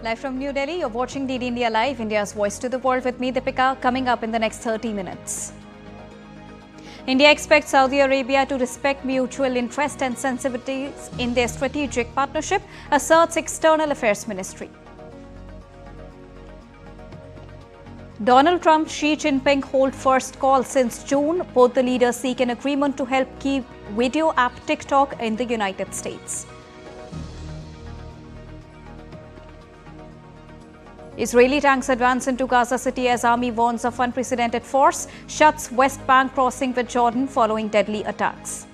Live from New Delhi, you're watching DD India Live, India's voice to the world with me, Deepika, coming up in the next 30 minutes. India expects Saudi Arabia to respect mutual interest and sensitivities in their strategic partnership, asserts External Affairs Ministry. Donald Trump, Xi Jinping hold first call since June. Both the leaders seek an agreement to help keep video app TikTok in the United States. Israeli tanks advance into Gaza City as army warns of unprecedented force, shuts West Bank crossing with Jordan following deadly attacks.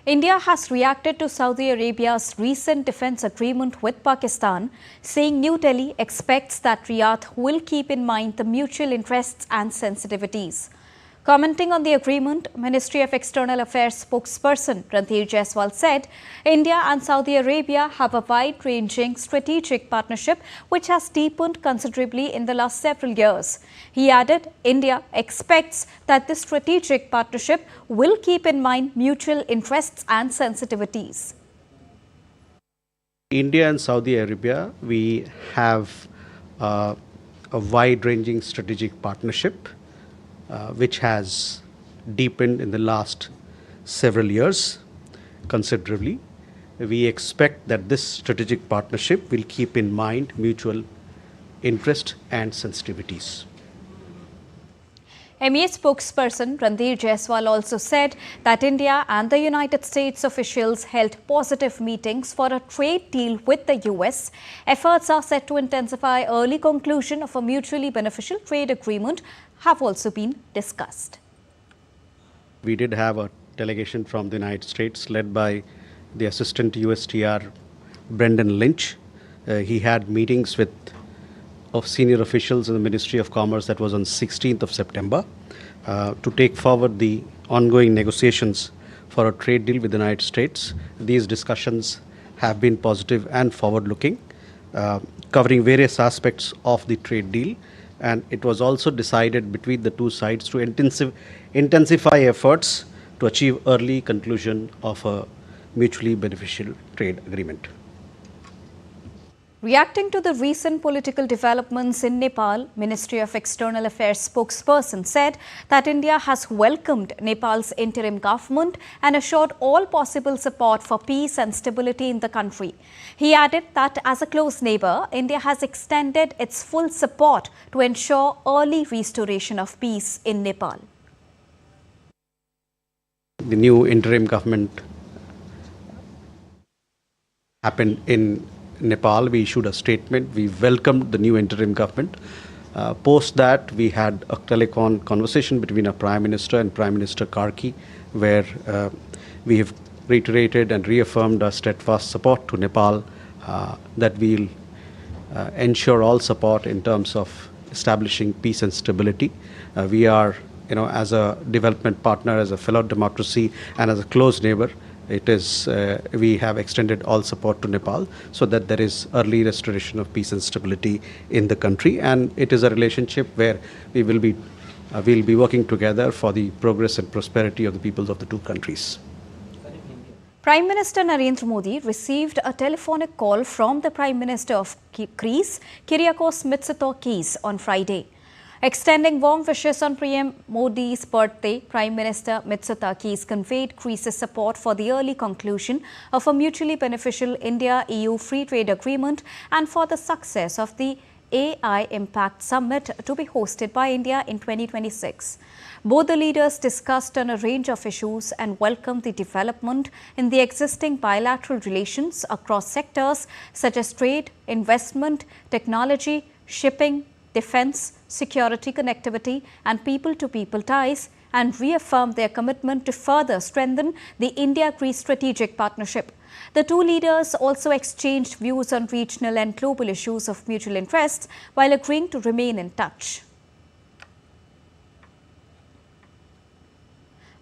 India has reacted to Saudi Arabia's recent defense agreement with Pakistan, saying New Delhi expects that Riyadh will keep in mind the mutual interests and sensitivities. Commenting on the agreement, Ministry of External Affairs spokesperson Randhir Jaiswal said, India and Saudi Arabia have a wide-ranging strategic partnership which has deepened considerably in the last several years. He added, India expects that this strategic partnership will keep in mind mutual interests and sensitivities. India and Saudi Arabia, we have a wide-ranging strategic partnership which has deepened in the last several years considerably. We expect that this strategic partnership will keep in mind mutual interest and sensitivities. MEA spokesperson Randhir Jaiswal also said that India and the United States officials held positive meetings for a trade deal with the US. Efforts are set to intensify early conclusion of a mutually beneficial trade agreement have also been discussed. We did have a delegation from the United States led by the Assistant USTR Brendan Lynch. He had meetings of senior officials in the Ministry of Commerce that was on 16th of September to take forward the ongoing negotiations for a trade deal with the United States. These discussions have been positive and forward-looking, covering various aspects of the trade deal. And it was also decided between the two sides to intensify efforts to achieve early conclusion of a mutually beneficial trade agreement. Reacting to the recent political developments in Nepal, Ministry of External Affairs spokesperson said that India has welcomed Nepal's interim government and assured all possible support for peace and stability in the country. He added that as a close neighbor, India has extended its full support to ensure early restoration of peace in Nepal. The new interim government happened in Nepal. We issued a statement. We welcomed the new interim government. Post that, we had a telecon conversation between our Prime Minister and Prime Minister Karki, where we have reiterated and reaffirmed our steadfast support to Nepal, that we'll ensure all support in terms of establishing peace and stability. We are, as a development partner, as a fellow democracy, and as a close neighbor, we have extended all support to Nepal so that there is early restoration of peace and stability in the country. And it is a relationship where we'll be working together for the progress and prosperity of the peoples of the two countries. Prime Minister Narendra Modi received a telephonic call from the Prime Minister of Greece, Kyriakos Mitsotakis, on Friday. Extending warm wishes on PM Modi's birthday, Prime Minister Mitsotakis conveyed Greece's support for the early conclusion of a mutually beneficial India-EU free trade agreement and for the success of the AI Impact Summit to be hosted by India in 2026. Both the leaders discussed on a range of issues and welcomed the development in the existing bilateral relations across sectors such as trade, investment, technology, shipping, defense, security, connectivity, and people-to-people ties, and reaffirmed their commitment to further strengthen the India-Greece strategic partnership. The two leaders also exchanged views on regional and global issues of mutual interest while agreeing to remain in touch.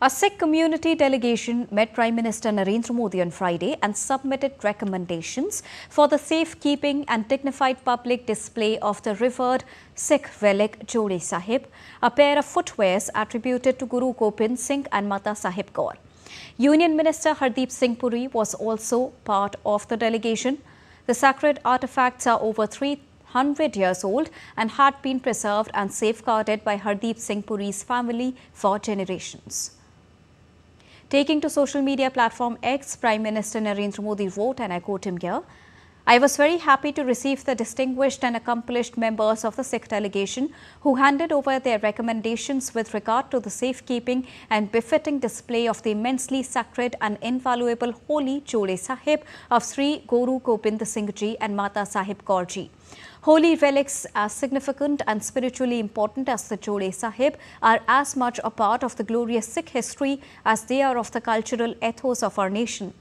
A Sikh community delegation met Prime Minister Narendra Modi on Friday and submitted recommendations for the safekeeping and dignified public display of the revered Sikh relic Jode Sahib, a pair of footwears attributed to Guru Gobind Singh and Mata Sahib Kaur. Union Minister Hardeep Singh Puri was also part of the delegation. The sacred artifacts are over 300 years old and had been preserved and safeguarded by Hardeep Singh Puri's family for generations. Taking to social media platform X, Prime Minister Narendra Modi wrote, and I quote him here, "I was very happy to receive the distinguished and accomplished members of the Sikh delegation who handed over their recommendations with regard to the safekeeping and befitting display of the immensely sacred and invaluable holy Jode Sahib of Sri Guru Gobind Singh Ji and Mata Sahib Kaur Ji. Holy relics as significant and spiritually important as the Jode Sahib are as much a part of the glorious Sikh history as they are of the cultural ethos of our nation.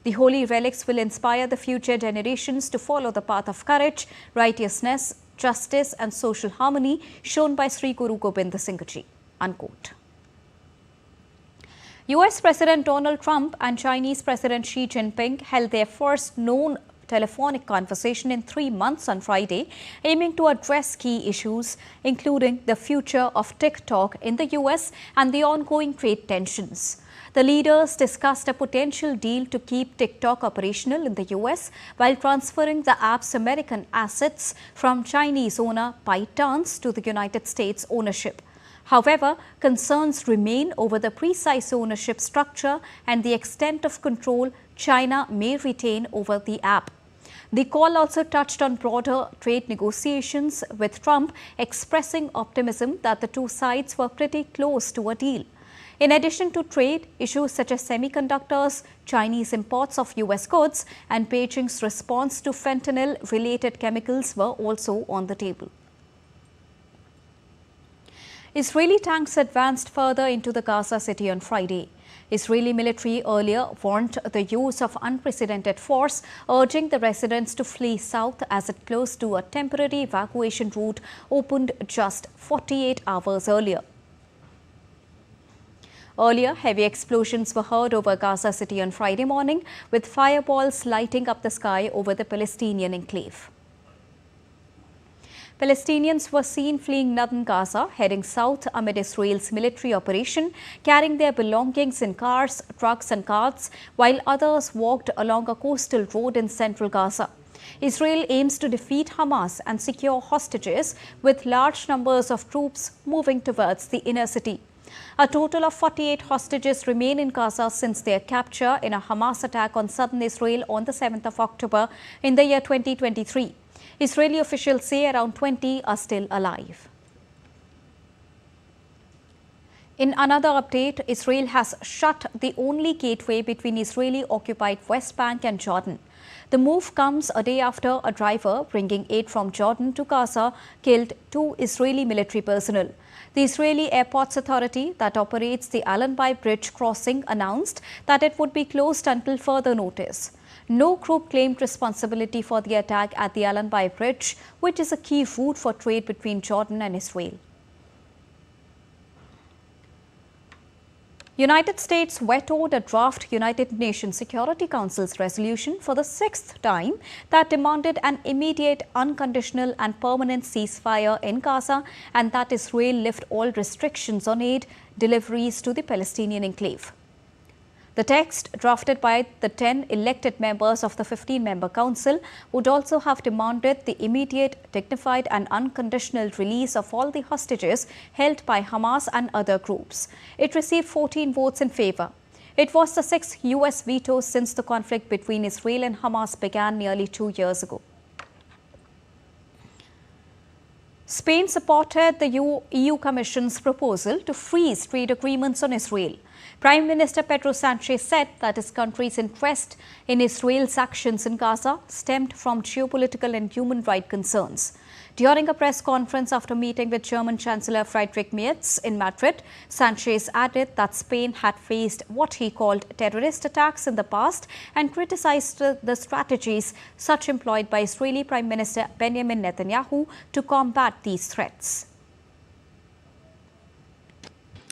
The holy relics will inspire the future generations to follow the path of courage, righteousness, justice and social harmony shown by Sri Guru Gobind Singh Ji." Unquote. US President Donald Trump and Chinese President Xi Jinping held their first known telephonic conversation in 3 months on Friday, aiming to address key issues, including the future of TikTok in the US and the ongoing trade tensions. The leaders discussed a potential deal to keep TikTok operational in the US while transferring the app's American assets from Chinese owner ByteDance to the United States ownership. However, concerns remain over the precise ownership structure and the extent of control China may retain over the app. The call also touched on broader trade negotiations, with Trump expressing optimism that the two sides were pretty close to a deal. In addition to trade, issues such as semiconductors, Chinese imports of US goods, and Beijing's response to fentanyl-related chemicals were also on the table. Israeli tanks advanced further into the Gaza City on Friday. Israeli military earlier warned the use of unprecedented force, urging the residents to flee south as it closed to a temporary evacuation route opened just 48 hours earlier. Earlier, heavy explosions were heard over Gaza City on Friday morning, with fireballs lighting up the sky over the Palestinian enclave. Palestinians were seen fleeing northern Gaza, heading south amid Israel's military operation, carrying their belongings in cars, trucks and carts, while others walked along a coastal road in central Gaza. Israel aims to defeat Hamas and secure hostages, with large numbers of troops moving towards the inner city. A total of 48 hostages remain in Gaza since their capture in a Hamas attack on southern Israel on the 7th of October in the year 2023. Israeli officials say around 20 are still alive. In another update, Israel has shut the only gateway between Israeli-occupied West Bank and Jordan. The move comes a day after a driver bringing aid from Jordan to Gaza killed 2 Israeli military personnel. The Israeli Airports Authority that operates the Allenby Bridge crossing announced that it would be closed until further notice. No group claimed responsibility for the attack at the Allenby Bridge, which is a key route for trade between Jordan and Israel. United States vetoed a draft United Nations Security Council's resolution for the 6th time that demanded an immediate, unconditional and permanent ceasefire in Gaza and that Israel lift all restrictions on aid deliveries to the Palestinian enclave. The text, drafted by the 10 elected members of the 15-member council, would also have demanded the immediate, dignified and unconditional release of all the hostages held by Hamas and other groups. It received 14 votes in favor. It was the 6th US veto since the conflict between Israel and Hamas began nearly 2 years ago. Spain supported the EU Commission's proposal to freeze trade agreements on Israel. Prime Minister Pedro Sanchez said that his country's interest in Israel's actions in Gaza stemmed from geopolitical and human rights concerns. During a press conference after meeting with German Chancellor Friedrich Merz in Madrid, Sanchez added that Spain had faced what he called terrorist attacks in the past and criticized the strategies such employed by Israeli Prime Minister Benjamin Netanyahu to combat these threats.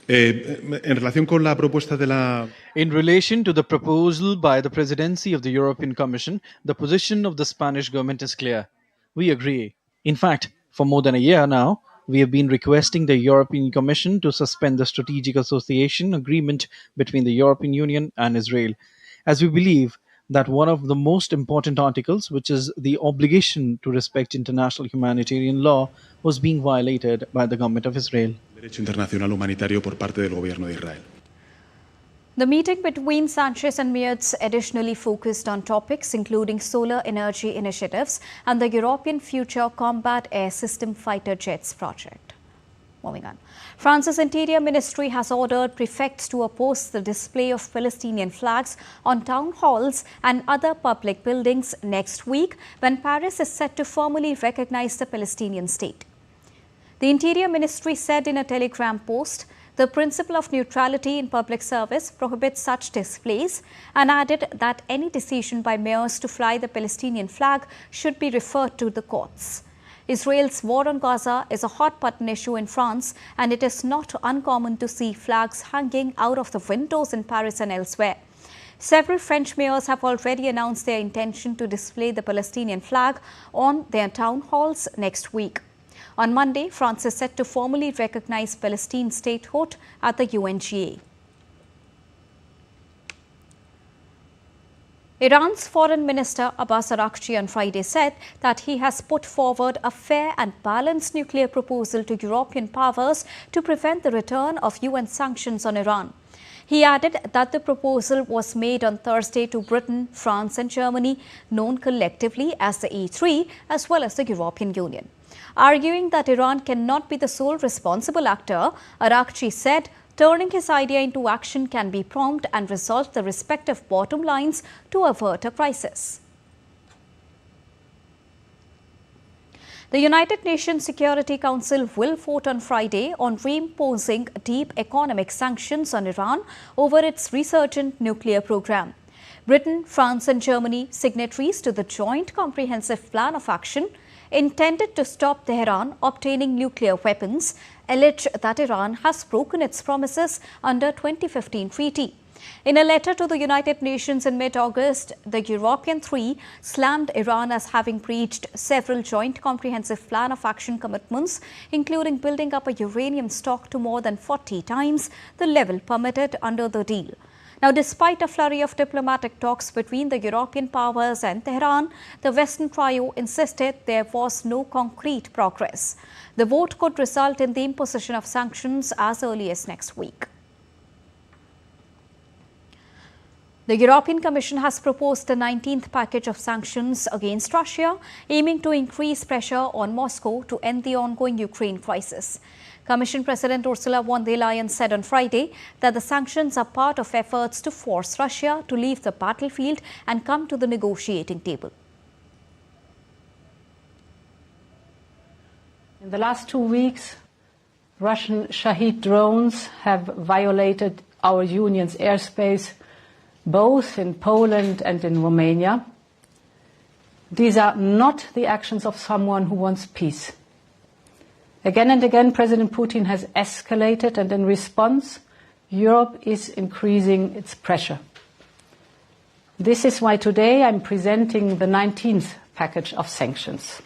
En relación con la propuesta de la... In relation to the proposal by the presidency of the European Commission, the position of the Spanish government is clear. We agree. In fact, for more than a year now, we have been requesting the European Commission to suspend the Strategic Association Agreement between the European Union and Israel, as we believe that one of the most important articles, which is the obligation to respect international humanitarian law, was being violated by the government of Israel. Derecho internacional humanitario por parte del gobierno de Israel. The meeting between Sanchez and Merz additionally focused on topics including solar energy initiatives and the European Future Combat Air System Fighter Jets project. Moving on. France's Interior Ministry has ordered prefects to oppose the display of Palestinian flags on town halls and other public buildings next week when Paris is set to formally recognize the Palestinian state. The Interior Ministry said in a Telegram post, the principle of neutrality in public service prohibits such displays and added that any decision by mayors to fly the Palestinian flag should be referred to the courts. Israel's war on Gaza is a hot-button issue in France, and it is not uncommon to see flags hanging out of the windows in Paris and elsewhere. Several French mayors have already announced their intention to display the Palestinian flag on their town halls next week. On Monday, France is set to formally recognize Palestine's statehood at the UNGA. Iran's Foreign Minister Abbas Araghchi on Friday said that he has put forward a fair and balanced nuclear proposal to European powers to prevent the return of UN sanctions on Iran. He added that the proposal was made on Thursday to Britain, France and Germany, known collectively as the E3, as well as the European Union. Arguing that Iran cannot be the sole responsible actor, Araghchi said turning his idea into action can be prompt and resolve the respective bottom lines to avert a crisis. The United Nations Security Council will vote on Friday on reimposing deep economic sanctions on Iran over its resurgent nuclear program. Britain, France and Germany, signatories to the Joint Comprehensive Plan of Action, intended to stop Tehran obtaining nuclear weapons, allege that Iran has broken its promises under 2015 treaty. In a letter to the United Nations in mid-August, the European three slammed Iran as having breached several Joint Comprehensive Plan of Action commitments, including building up a uranium stock to more than 40 times the level permitted under the deal. Now, despite a flurry of diplomatic talks between the European powers and Tehran, the Western trio insisted there was no concrete progress. The vote could result in the imposition of sanctions as early as next week. The European Commission has proposed the 19th package of sanctions against Russia, aiming to increase pressure on Moscow to end the ongoing Ukraine crisis. Commission President Ursula von der Leyen said on Friday that the sanctions are part of efforts to force Russia to leave the battlefield and come to the negotiating table. In the last 2 weeks, Russian Shahid drones have violated our union's airspace, both in Poland and in Romania. These are not the actions of someone who wants peace. Again and again, President Putin has escalated, and in response, Europe is increasing its pressure. This is why today I'm presenting the 19th package of sanctions.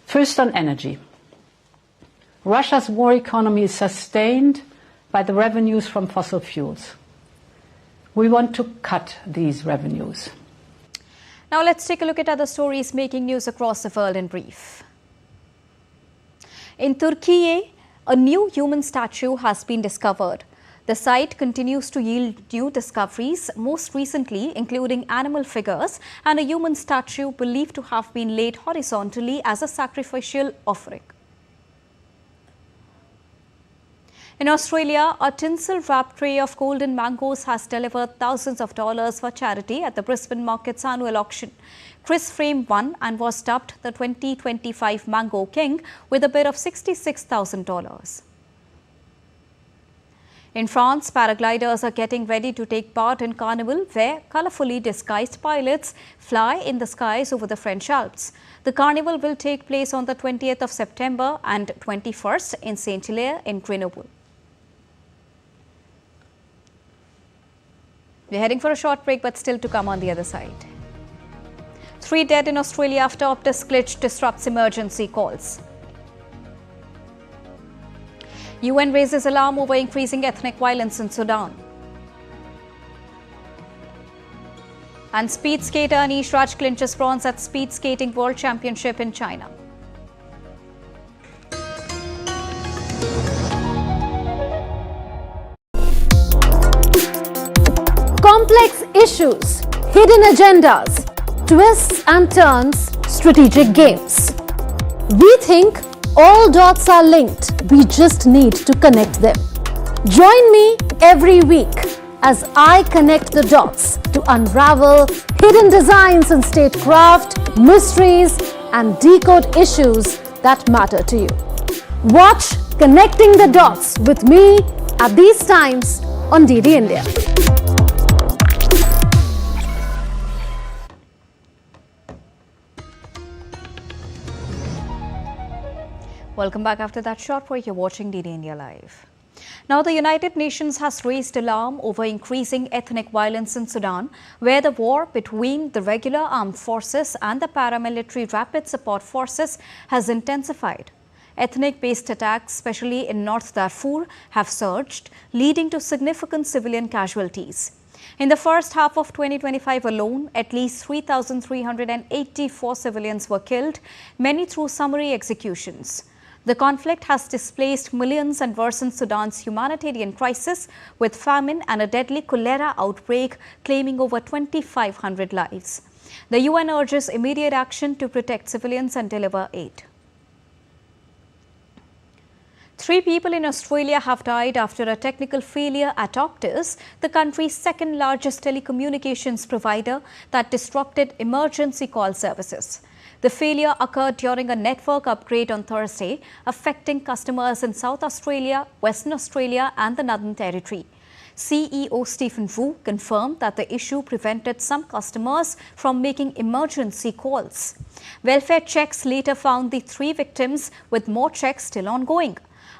First, on energy. Russia's war economy is sustained by the revenues from fossil fuels. We want to cut these revenues. Now let's take a look at other stories making news across the world in brief. In Turkey, a new human statue has been discovered. The site continues to yield new discoveries, most recently including animal figures and a human statue believed to have been laid horizontally as a sacrificial offering. In Australia, a tinsel-wrapped tray of golden mangoes has delivered thousands of dollars for charity at the Brisbane Market's annual auction. Chris Frame won and was dubbed the 2025 Mango King with a bid of $66,000. In France, paragliders are getting ready to take part in Carnival, where colourfully disguised pilots fly in the skies over the French Alps. The Carnival will take place on the 20th of September and 21st in Saint-Hilaire in Grenoble. We're heading for a short break, but still to come on the other side. 3 dead in Australia after Optus glitch disrupts emergency calls. UN raises alarm over increasing ethnic violence in Sudan. And speed skater Anish Raj clinches bronze at Speed Skating World Championship in China. Complex issues, hidden agendas, twists and turns, strategic games. We think all dots are linked. We just need to connect them. Join me every week as I connect the dots to unravel hidden designs in statecraft, mysteries, and decode issues that matter to you. Watch Connecting the Dots with me at these times on DD India. Welcome back after that short break. You're watching DD India Live. Now, the United Nations has raised alarm over increasing ethnic violence in Sudan, where the war between the regular armed forces and the paramilitary rapid support forces has intensified. Ethnic-based attacks, especially in North Darfur, have surged, leading to significant civilian casualties. In the first half of 2025 alone, at least 3,384 civilians were killed, many through summary executions. The conflict has displaced millions and worsened Sudan's humanitarian crisis, with famine and a deadly cholera outbreak claiming over 2,500 lives. The UN urges immediate action to protect civilians and deliver aid. 3 people in Australia have died after a technical failure at Optus, the country's second largest telecommunications provider, that disrupted emergency call services. The failure occurred during a network upgrade on Thursday, affecting customers in South Australia, Western Australia and the Northern Territory. CEO Stephen Wu confirmed that the issue prevented some customers from making emergency calls. Welfare checks later found the 3 victims, with more checks still ongoing.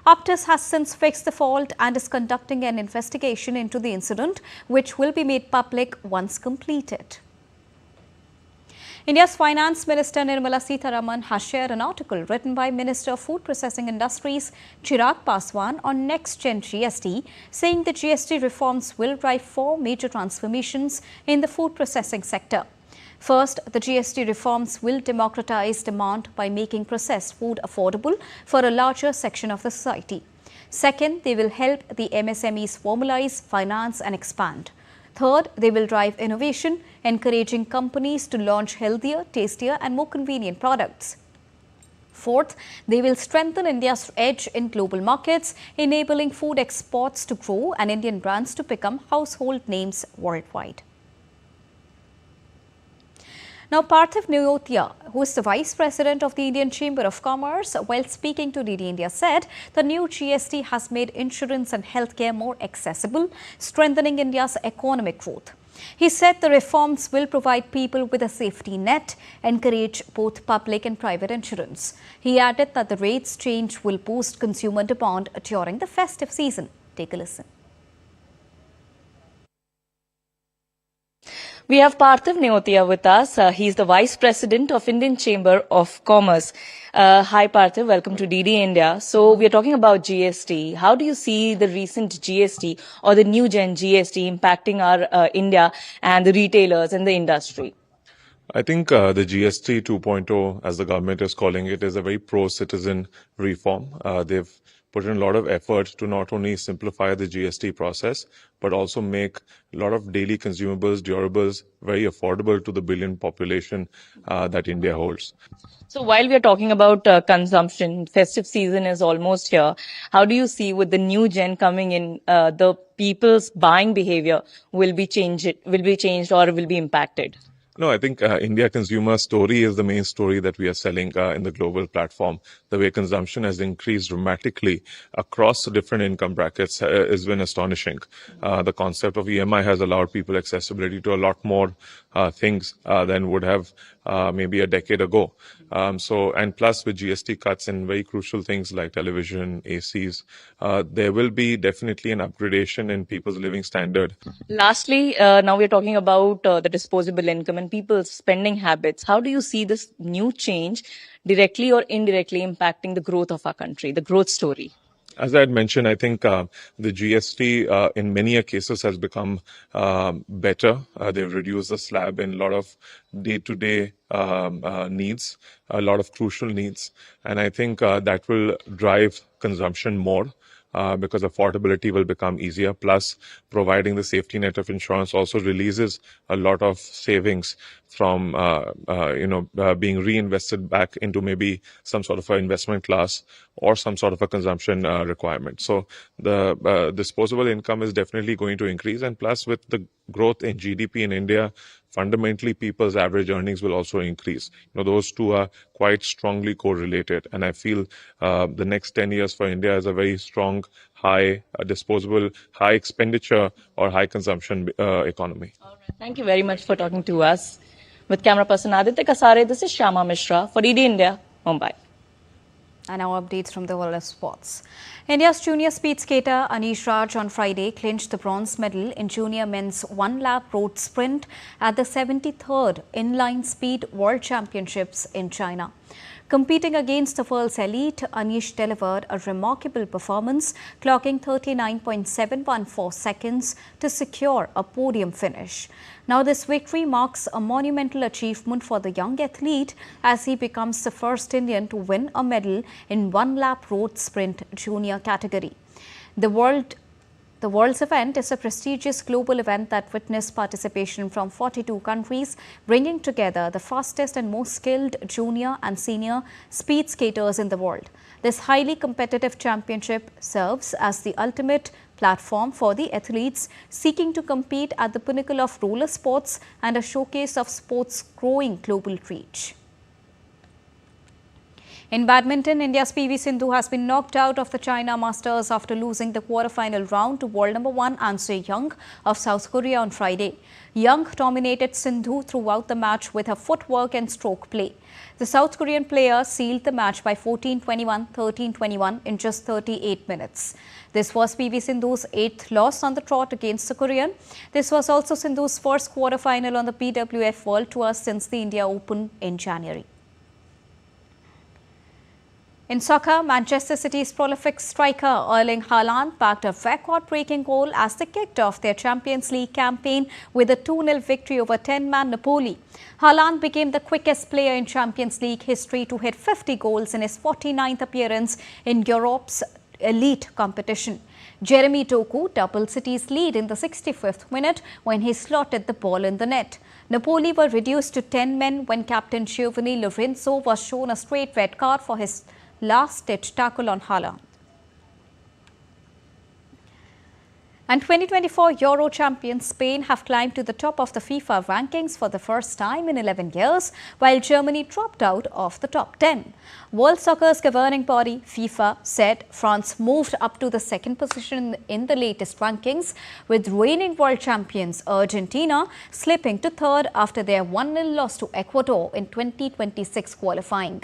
Optus has since fixed the fault and is conducting an investigation into the incident, which will be made public once completed. India's Finance Minister Nirmala Sitharaman has shared an article written by Minister of Food Processing Industries Chirag Paswan on next-gen GST, saying the GST reforms will drive 4 major transformations in the food processing sector. First, the GST reforms will democratize demand by making processed food affordable for a larger section of the society. Second, they will help the MSMEs formalize, finance and expand. Third, they will drive innovation, encouraging companies to launch healthier, tastier and more convenient products. Fourth, they will strengthen India's edge in global markets, enabling food exports to grow and Indian brands to become household names worldwide. Now, Parthiv Neotia, who is the Vice President of the Indian Chamber of Commerce, while speaking to DD India, said the new GST has made insurance and healthcare more accessible, strengthening India's economic growth. He said the reforms will provide people with a safety net, encourage both public and private insurance. He added that the rates change will boost consumer demand during the festive season. Take a listen. We have Parthiv Neotia with us. He's the Vice President of Indian Chamber of Commerce. Hi Parthiv, welcome to DD India. So we are talking about GST. How do you see the recent GST or the new gen GST impacting our India and the retailers and the industry? I think the GST 2.0, as the government is calling it, is a very pro-citizen reform. They've put in a lot of effort to not only simplify the GST process, but also make a lot of daily consumables, durables, very affordable to the billion population that India holds. So while we are talking about consumption, festive season is almost here. How do you see with the new gen coming in, the people's buying behavior will be changed or will be impacted? No, I think India consumer story is the main story that we are selling in the global platform. The way consumption has increased dramatically across the different income brackets has been astonishing. The concept of EMI has allowed people accessibility to a lot more things than would have maybe a decade ago. And plus with GST cuts in very crucial things like television, ACs, there will be definitely an upgradation in people's living standard. Lastly, now we're talking about the disposable income and people's spending habits. How do you see this new change directly or indirectly impacting the growth of our country, the growth story? As I had mentioned, I think the GST in many cases has become better. They've reduced the slab in a lot of day-to-day needs, a lot of crucial needs. And I think that will drive consumption more. Because affordability will become easier. Plus, providing the safety net of insurance also releases a lot of savings from, being reinvested back into maybe some sort of an investment class or some sort of a consumption requirement. So the disposable income is definitely going to increase. And plus, with the growth in GDP in India, fundamentally people's average earnings will also increase. Those two are quite strongly correlated. And I feel the next 10 years for India is a very strong, high disposable, high expenditure or high consumption economy. All right. Thank you very much for talking to us. With camera person Aditya Kasare, this is Shyama Mishra for DD India, Mumbai. And now updates from the world of sports. India's junior speed skater Anish Raj on Friday clinched the bronze medal in junior men's one-lap road sprint at the 73rd Inline Speed World Championships in China. Competing against the world's elite, Anish delivered a remarkable performance, clocking 39.714 seconds to secure a podium finish. Now, this victory marks a monumental achievement for the young athlete as he becomes the first Indian to win a medal in one-lap road sprint junior category. The World's event is a prestigious global event that witnessed participation from 42 countries, bringing together the fastest and most skilled junior and senior speed skaters in the world. This highly competitive championship serves as the ultimate platform for the athletes seeking to compete at the pinnacle of roller sports and a showcase of sports' growing global reach. In badminton, India's PV Sindhu has been knocked out of the China Masters after losing the quarter-final round to world number 1 An Se Young of South Korea on Friday. Young dominated Sindhu throughout the match with her footwork and stroke play. The South Korean player sealed the match by 14-21, 13-21 in just 38 minutes. This was PV Sindhu's 8th loss on the trot against the Korean. This was also Sindhu's first quarter-final on the BWF World Tour since the India Open in January. In soccer, Manchester City's prolific striker Erling Haaland bagged a record-breaking goal as they kicked off their Champions League campaign with a 2-0 victory over 10-man Napoli. Haaland became the quickest player in Champions League history to hit 50 goals in his 49th appearance in Europe's elite competition. Jeremy Doku doubled City's lead in the 65th minute when he slotted the ball in the net. Napoli were reduced to 10 men when captain Giovanni Lorenzo was shown a straight red card for his last-ditch tackle on Haaland. And 2024 Euro champions Spain have climbed to the top of the FIFA rankings for the first time in 11 years, while Germany dropped out of the top 10. World Soccer's governing body, FIFA, said France moved up to the second position in the latest rankings, with reigning world champions Argentina slipping to third after their 1-0 loss to Ecuador in 2026 qualifying.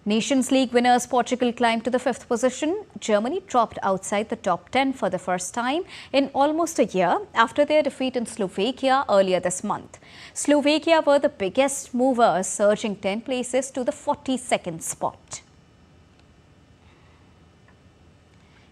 Nations League winners Portugal climbed to the 5th position. Germany dropped outside the top 10 for the first time in almost a year after their defeat in Slovakia earlier this month. Slovakia were the biggest movers, surging 10 places to the 42nd spot.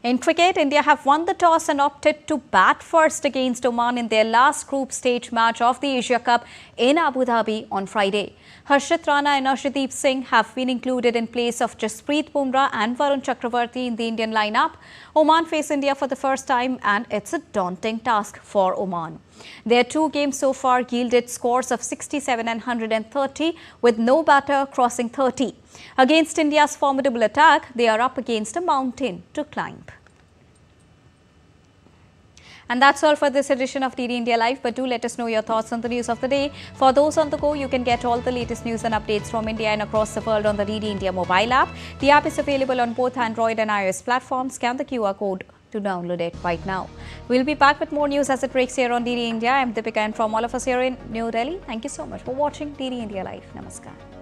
In cricket, India have won the toss and opted to bat first against Oman in their last group stage match of the Asia Cup in Abu Dhabi on Friday. Harshit Rana and Arshdeep Singh have been included in place of Jasprit Bumrah and Varun Chakravarti in the Indian lineup. Oman face India for the first time and it's a daunting task for Oman. Their 2 games so far yielded scores of 67 and 130 with no batter crossing 30. Against India's formidable attack, they are up against a mountain to climb. And that's all for this edition of DD India Live, but do let us know your thoughts on the news of the day. For those on the go, you can get all the latest news and updates from India and across the world on the DD India mobile app. The app is available on both Android and iOS platforms. Scan the QR code to download it right now. We'll be back with more news as it breaks here on DD India. I'm Deepika, and from all of us here in New Delhi, thank you so much for watching DD India Live. Namaskar.